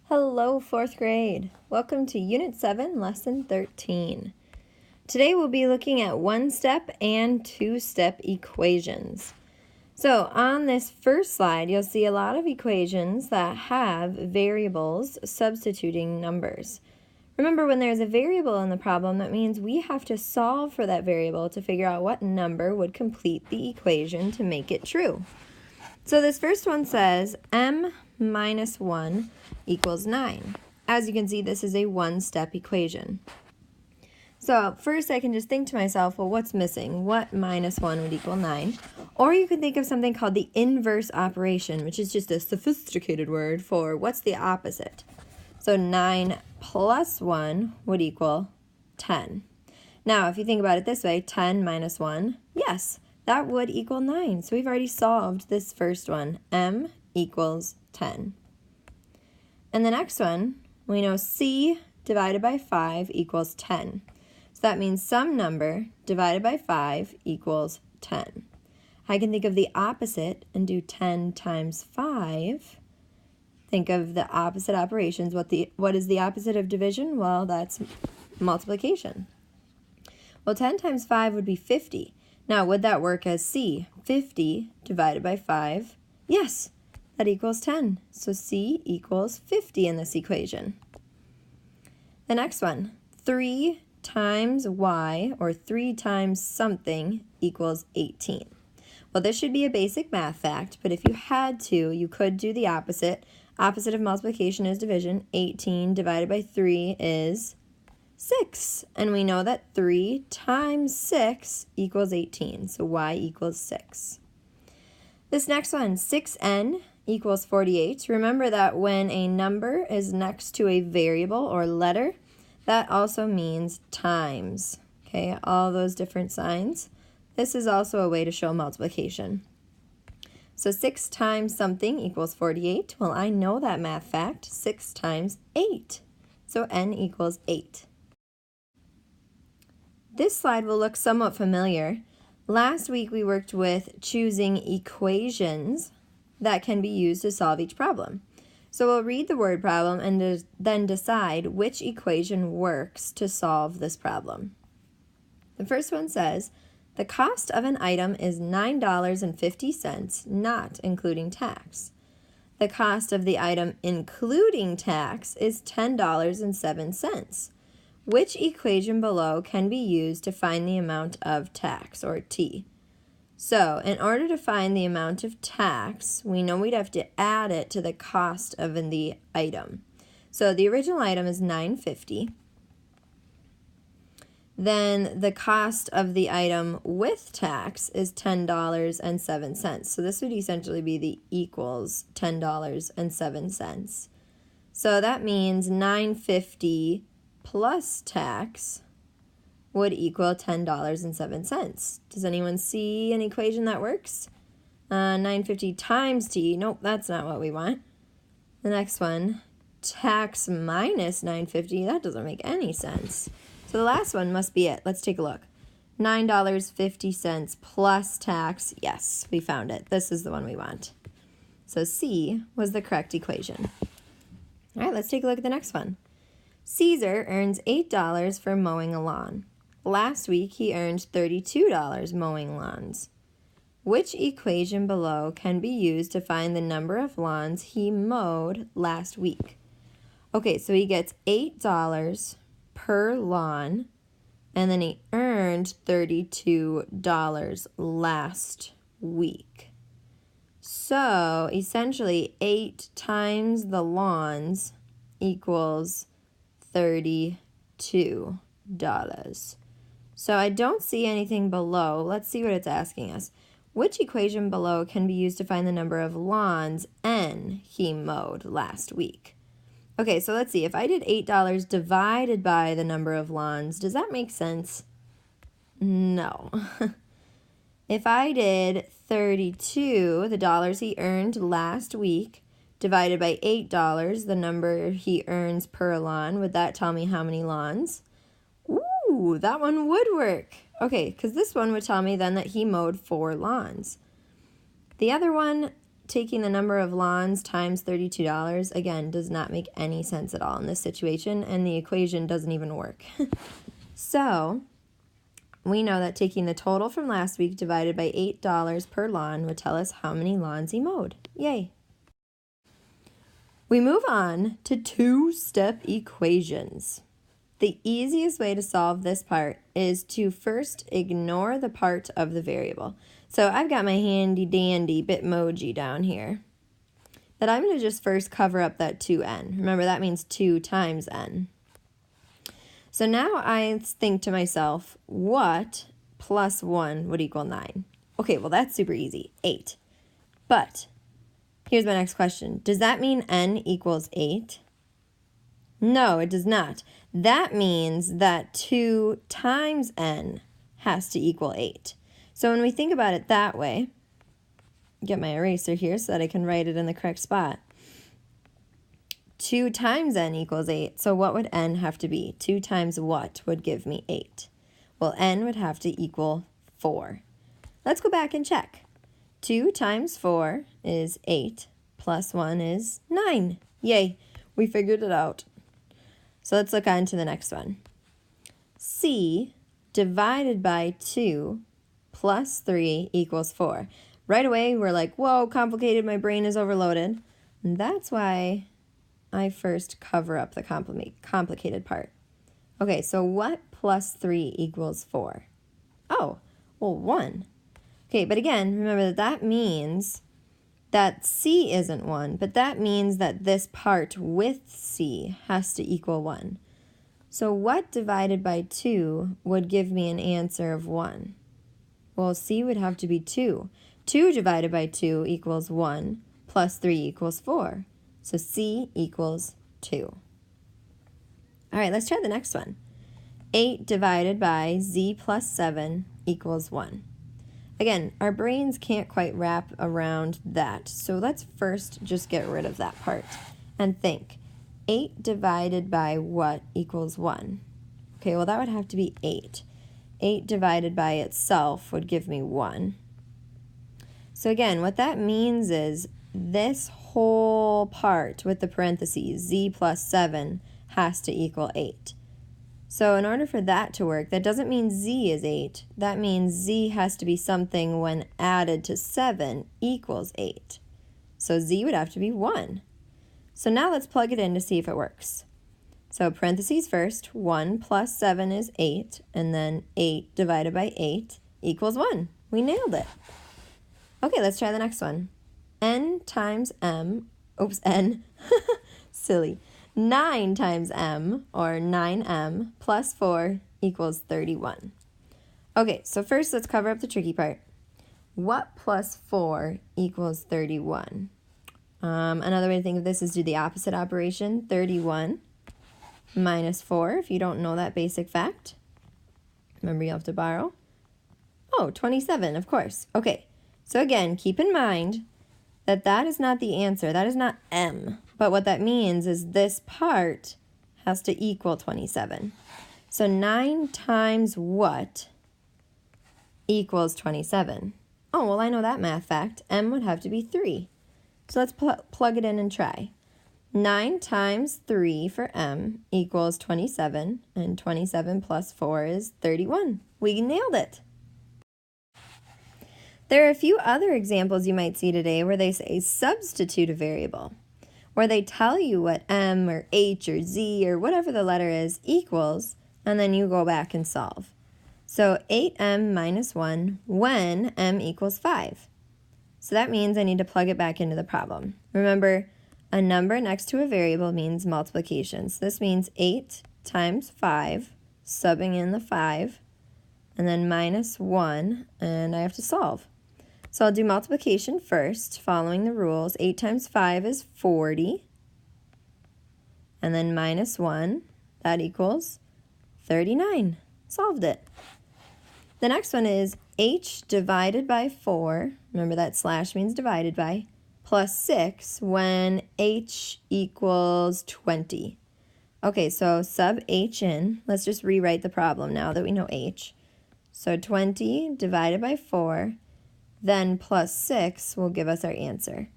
Hello, 4th grade. Welcome to Unit 7, Lesson 13. Today we'll be looking at one-step and two-step equations. So on this first slide, you'll see a lot of equations that have variables substituting numbers. Remember, when there's a variable in the problem, that means we have to solve for that variable to figure out what number would complete the equation to make it true. So this first one says m minus 1 equals 9. As you can see, this is a one-step equation. So first I can just think to myself, well, what's missing? What minus 1 would equal 9? Or you could think of something called the inverse operation, which is just a sophisticated word for what's the opposite. So 9 plus 1 would equal 10. Now, if you think about it this way, 10 minus 1, yes, that would equal 9. So we've already solved this first one. M equals 10. And the next one, we know C divided by 5 equals 10. So that means some number divided by 5 equals 10. I can think of the opposite and do 10 times 5. Think of the opposite operations. What is the opposite of division? Well, that's multiplication. Well, 10 times 5 would be 50. Now, would that work as C? 50 divided by 5? Yes, that equals 10. So C equals 50 in this equation. The next one, 3 times y, or 3 times something, equals 18. Well, this should be a basic math fact, but if you had to, you could do the opposite. Opposite of multiplication is division. 18 divided by 3 is 6, and we know that 3 times 6 equals 18, so y equals 6. This next one, 6n equals 48. Remember that when a number is next to a variable or letter, that also means times, okay, all those different signs. This is also a way to show multiplication. So 6 times something equals 48. Well, I know that math fact, 6 times 8, so n equals 8. This slide will look somewhat familiar. Last week we worked with choosing equations that can be used to solve each problem. So we'll read the word problem and then decide which equation works to solve this problem. The first one says, the cost of an item is $9.50, not including tax. The cost of the item including tax is $10.07. Which equation below can be used to find the amount of tax, or T? So, in order to find the amount of tax, we know we'd have to add it to the cost of the item. So, the original item is $9.50. Then the cost of the item with tax is $10.07. So, this would essentially be the equals $10.07. So, that means $9.50 plus tax would equal $10.07. Does anyone see an equation that works? 950 times T. Nope, that's not what we want. The next one, tax minus 950. That doesn't make any sense. So the last one must be it. Let's take a look. $9.50 plus tax. Yes, we found it. This is the one we want. So C was the correct equation. All right, let's take a look at the next one. Caesar earns $8 for mowing a lawn. Last week, he earned $32 mowing lawns. Which equation below can be used to find the number of lawns he mowed last week? Okay, so he gets $8 per lawn, and then he earned $32 last week. So, essentially, 8 times the lawns equals $32. So I don't see anything below. Let's see what it's asking us. Which equation below can be used to find the number of lawns N he mowed last week? Okay, so let's see. If I did $8 divided by the number of lawns, does that make sense? No. If I did 32, the dollars he earned last week, divided by $8, the number he earns per lawn, would that tell me how many lawns? Ooh, that one would work. Okay, because this one would tell me then that he mowed 4 lawns. The other one, taking the number of lawns times $32, again, does not make any sense at all in this situation, and the equation doesn't even work. So we know that taking the total from last week divided by $8 per lawn would tell us how many lawns he mowed. Yay! We move on to two-step equations. The easiest way to solve this part is to first ignore the part of the variable. So I've got my handy dandy Bitmoji down here that I'm going to just first cover up that 2n. Remember, that means 2 times n. So now I think to myself, what plus 1 would equal 9? Okay, well that's super easy, 8. But here's my next question. Does that mean n equals 8? No, it does not. That means that 2 times n has to equal 8. So when we think about it that way, get my eraser here so that I can write it in the correct spot. 2 times n equals 8, so what would n have to be? 2 times what would give me 8? Well, n would have to equal 4. Let's go back and check. 2 times 4 is 8, plus 1 is 9. Yay, we figured it out. So let's look on to the next one. C divided by 2 plus 3 equals 4. Right away, we're like, whoa, complicated, my brain is overloaded. And that's why I first cover up the complicated part. Okay, so what plus 3 equals 4? Oh, well, 1. Okay, but again, remember that means that C isn't 1, but that means that this part with C has to equal 1. So what divided by 2 would give me an answer of 1? Well, C would have to be 2. 2 divided by 2 equals 1, plus 3 equals 4. So C equals 2. All right, let's try the next one. 8 divided by Z plus 7 equals 1. Again, our brains can't quite wrap around that, so let's first just get rid of that part and think. 8 divided by what equals 1? Okay, well that would have to be 8. 8 divided by itself would give me 1. So again, what that means is this whole part with the parentheses, Z plus 7, has to equal 8. So in order for that to work, that doesn't mean Z is 8. That means Z has to be something when added to 7 equals 8. So Z would have to be 1. So now let's plug it in to see if it works. So parentheses first, 1 plus 7 is 8, and then 8 divided by 8 equals 1. We nailed it. Okay, let's try the next one. N times M, oops, N, silly. 9 times m, or 9m, plus 4 equals 31. Okay, so first let's cover up the tricky part. What plus 4 equals 31? Another way to think of this is do the opposite operation. 31 minus 4, if you don't know that basic fact. Remember, you have to borrow. Oh, 27, of course. Okay, so again, keep in mind that that is not the answer. That is not m. But what that means is this part has to equal 27. So 9 times what equals 27? Oh, well, I know that math fact. M would have to be 3. So let's plug it in and try. 9 times 3 for m equals 27, and 27 plus 4 is 31. We nailed it. There are a few other examples you might see today where they say substitute a variable, where they tell you what m or h or z or whatever the letter is equals, and then you go back and solve. So 8m minus 1 when m equals 5. So that means I need to plug it back into the problem. Remember, a number next to a variable means multiplication. So this means 8 times 5, subbing in the 5, and then minus 1, and I have to solve. So I'll do multiplication first, following the rules. 8 times 5 is 40. And then minus 1, that equals 39. Solved it. The next one is h divided by 4. Remember that slash means divided by, plus 6 when h equals 20. Okay, so sub h in. Let's just rewrite the problem now that we know h. So 20 divided by 4. Then plus 6 will give us our answer.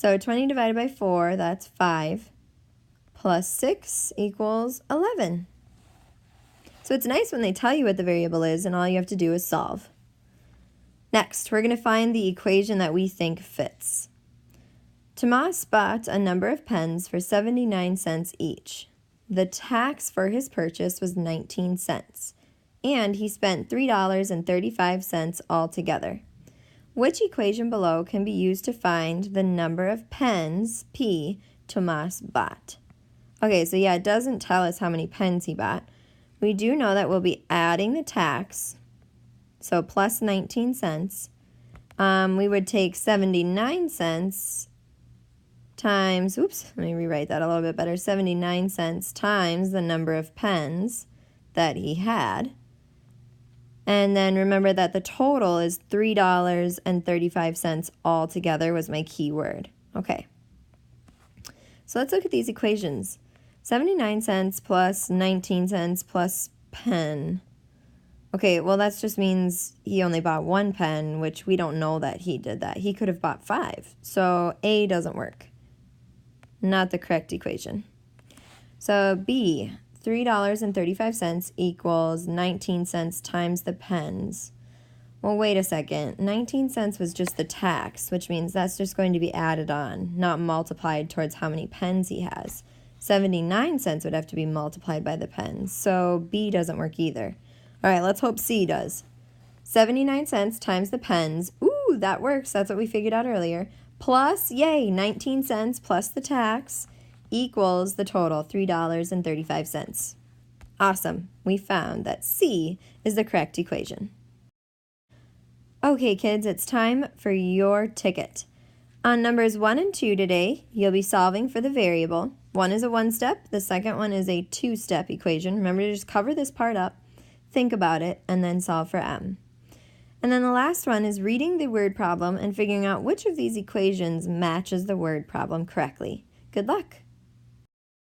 So 20 divided by 4, that's 5, plus 6 equals 11. So it's nice when they tell you what the variable is and all you have to do is solve. Next, we're going to find the equation that we think fits. Tomas bought a number of pens for 79 cents each. The tax for his purchase was 19 cents, and he spent $3.35 altogether. Which equation below can be used to find the number of pens, P, Tomas bought? Okay, so yeah, it doesn't tell us how many pens he bought. We do know that we'll be adding the tax, so plus 19 cents. We would take 79 cents times, oops, let me rewrite that a little bit better, 79 cents times the number of pens that he had. And then remember that the total is $3.35 altogether was my key word. Okay. So let's look at these equations. 79 cents plus 19 cents plus pen. Okay, well that just means he only bought 1 pen, which we don't know that he did that. He could have bought 5. So A doesn't work. Not the correct equation. So B, $3.35 equals 19 cents times the pens. Well, wait a second. 19 cents was just the tax, which means that's just going to be added on, not multiplied towards how many pens he has. 79 cents would have to be multiplied by the pens, so B doesn't work either. All right, let's hope C does. 79 cents times the pens. Ooh, that works. That's what we figured out earlier. Plus, yay, 19 cents plus the tax equals the total, $3.35. Awesome. We found that C is the correct equation. Okay, kids, it's time for your ticket. On numbers 1 and 2 today, you'll be solving for the variable. One is a one-step, the second one is a two-step equation. Remember to just cover this part up, think about it, and then solve for M. And then the last one is reading the word problem and figuring out which of these equations matches the word problem correctly. Good luck!